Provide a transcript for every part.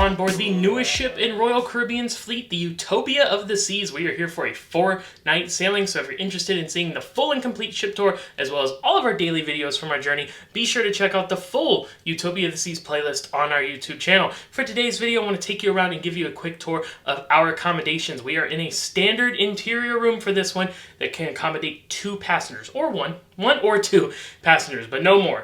on board the newest ship in Royal Caribbean's fleet, the Utopia of the Seas. We are here for a 4-night sailing, so if you're interested in seeing the full and complete ship tour, as well as all of our daily videos from our journey, be sure to check out the full Utopia of the Seas playlist on our YouTube channel. For today's video, I want to take you around and give you a quick tour of our accommodations. We are in a standard interior room for this one that can accommodate 2 passengers, or one or 2 passengers, but no more.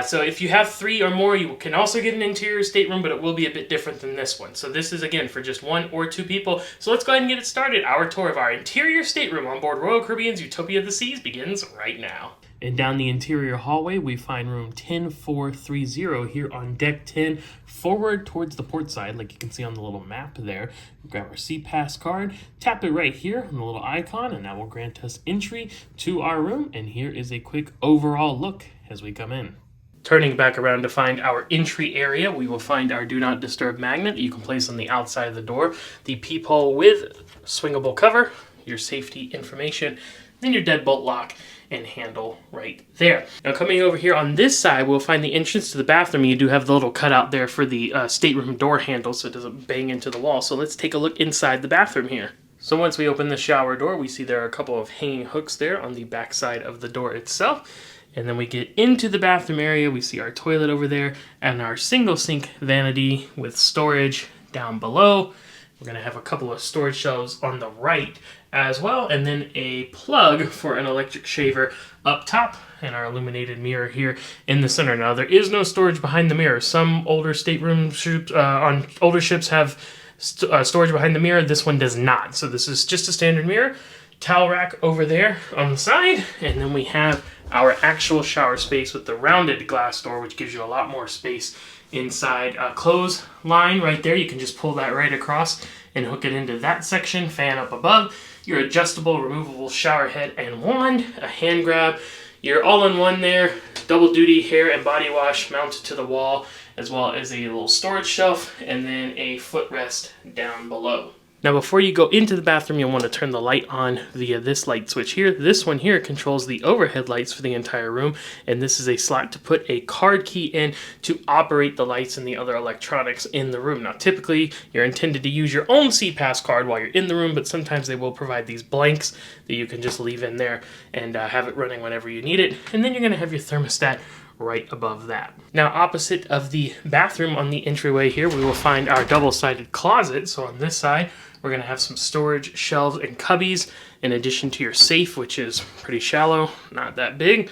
So if you have 3 or more, you can also get an interior stateroom, but it will be a bit different than this one. So this is, again, for just 1 or 2 people. So let's go ahead and get it started. Our tour of our interior stateroom on board Royal Caribbean's Utopia of the Seas begins right now. And down the interior hallway, we find room 10430 here on deck 10, forward towards the port side, like you can see on the little map there. We grab our SeaPass card, tap it right here on the little icon, and that will grant us entry to our room. And here is a quick overall look as we come in. Turning back around to find our entry area, we will find our Do Not Disturb magnet that you can place on the outside of the door, the peephole with swingable cover, your safety information, then your deadbolt lock and handle right there. Now coming over here on this side, we'll find the entrance to the bathroom. You do have the little cutout there for the stateroom door handle so it doesn't bang into the wall. So let's take a look inside the bathroom here. So once we open the shower door, we see there are a couple of hanging hooks there on the back side of the door itself. And then we get into the bathroom area. We see our toilet over there and our single sink vanity with storage down below. We're going to have a couple of storage shelves on the right as well, and then a plug for an electric shaver up top, and our illuminated mirror here in the center. Now, there is no storage behind the mirror. Some older stateroom ships on older ships have storage behind the mirror. This one does not. So this is just a standard mirror. Towel rack over there on the side, and then we have our actual shower space with the rounded glass door, which gives you a lot more space inside. Clothes line right there, you can just pull that right across and hook it into that section. Fan up above, your adjustable removable shower head and wand, a hand grab, your all-in-one there, double duty hair and body wash mounted to the wall, as well as a little storage shelf, and then a footrest down below. Now before you go into the bathroom, you'll want to turn the light on via this light switch here. This one here controls the overhead lights for the entire room, and this is a slot to put a card key in to operate the lights and the other electronics in the room. Now typically you're intended to use your own SeaPass card while you're in the room, but sometimes they will provide these blanks that you can just leave in there and have it running whenever you need it. And then you're going to have your thermostat right above that. Now opposite of the bathroom on the entryway here, we will find our double-sided closet. So on this side, we're going to have some storage shelves and cubbies in addition to your safe, which is pretty shallow, not that big.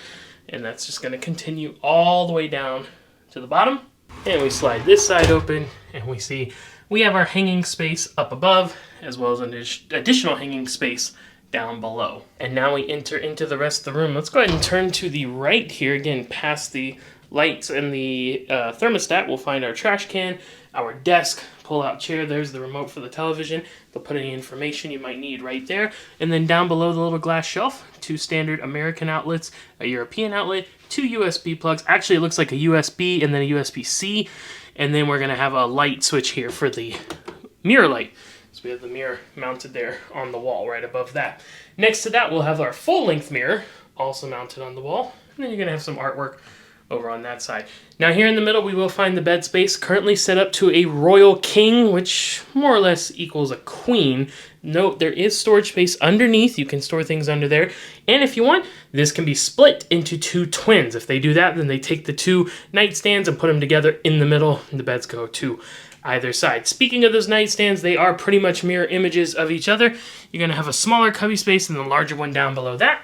And that's just going to continue all the way down to the bottom. And we slide this side open and we see we have our hanging space up above as well as an additional hanging space down below. And now we enter into the rest of the room. Let's go ahead and turn to the right here. Again, past the lights and the thermostat, we'll find our trash can, our desk, pull-out chair. There's the remote for the television. They'll put any information you might need right there. And then down below the little glass shelf, 2 standard American outlets, a European outlet, 2 USB plugs. Actually, it looks like a USB and then a USB-C. And then we're going to have a light switch here for the mirror light. So we have the mirror mounted there on the wall right above that. Next to that, we'll have our full-length mirror also mounted on the wall. And then you're going to have some artwork over on that side. Now here in the middle, we will find the bed space currently set up to a royal king, which more or less equals a queen. Note, there is storage space underneath. You can store things under there. And if you want, this can be split into 2 twins. If they do that, then they take the 2 nightstands and put them together in the middle, and the beds go to either side. Speaking of those nightstands, they are pretty much mirror images of each other. You're going to have a smaller cubby space and the larger one down below that.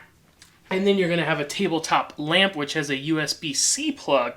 And then you're going to have a tabletop lamp, which has a USB-C plug,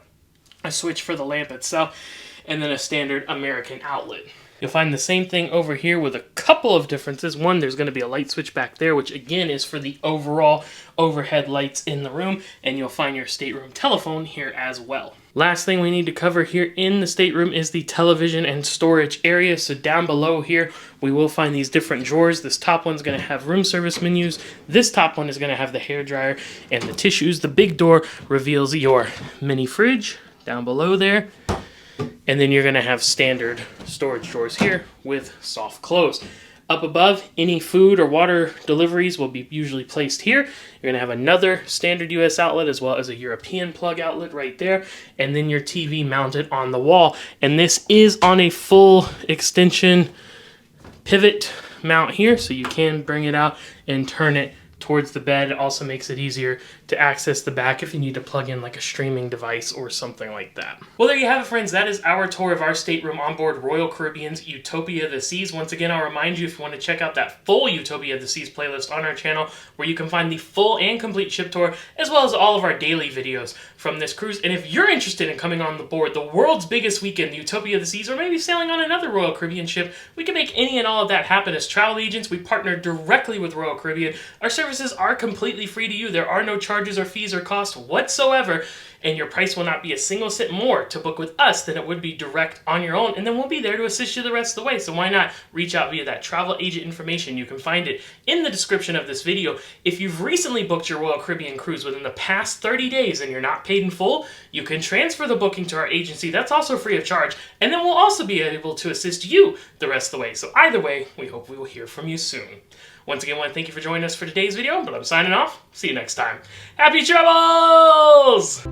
a switch for the lamp itself, and then a standard American outlet. You'll find the same thing over here with a couple of differences. One, there's going to be a light switch back there, which again is for the overall overhead lights in the room, and you'll find your stateroom telephone here as well. Last thing we need to cover here in the stateroom is the television and storage area. So down below here, we will find these different drawers. This top one's going to have room service menus. This top one is going to have the hairdryer and the tissues. The big door reveals your mini fridge down below there. And then you're going to have standard storage drawers here with soft close. Up above, any food or water deliveries will be usually placed here. You're going to have another standard US outlet as well as a European plug outlet right there, and then your TV mounted on the wall. And this is on a full extension pivot mount here, so you can bring it out and turn it towards the bed. It also makes it easier to access the back if you need to plug in like a streaming device or something like that. Well, there you have it, friends. That is our tour of our stateroom on board Royal Caribbean's Utopia of the Seas. Once again, I'll remind you, if you want to check out that full Utopia of the Seas playlist on our channel, where you can find the full and complete ship tour, as well as all of our daily videos from this cruise. And if you're interested in coming on the board the world's biggest weekend, the Utopia of the Seas, or maybe sailing on another Royal Caribbean ship, we can make any and all of that happen as travel agents. We partner directly with Royal Caribbean. Our services are completely free to you. There are no charges or fees or costs whatsoever, and your price will not be a single cent more to book with us than it would be direct on your own, and then we'll be there to assist you the rest of the way. So why not reach out via that travel agent information? You can find it in the description of this video. If you've recently booked your Royal Caribbean cruise within the past 30 days and you're not paid in full, you can transfer the booking to our agency. That's also free of charge, and then we'll also be able to assist you the rest of the way. So either way, we hope we will hear from you soon. Once again, I want to thank you for joining us for today's video, but I'm signing off. See you next time. Happy travels!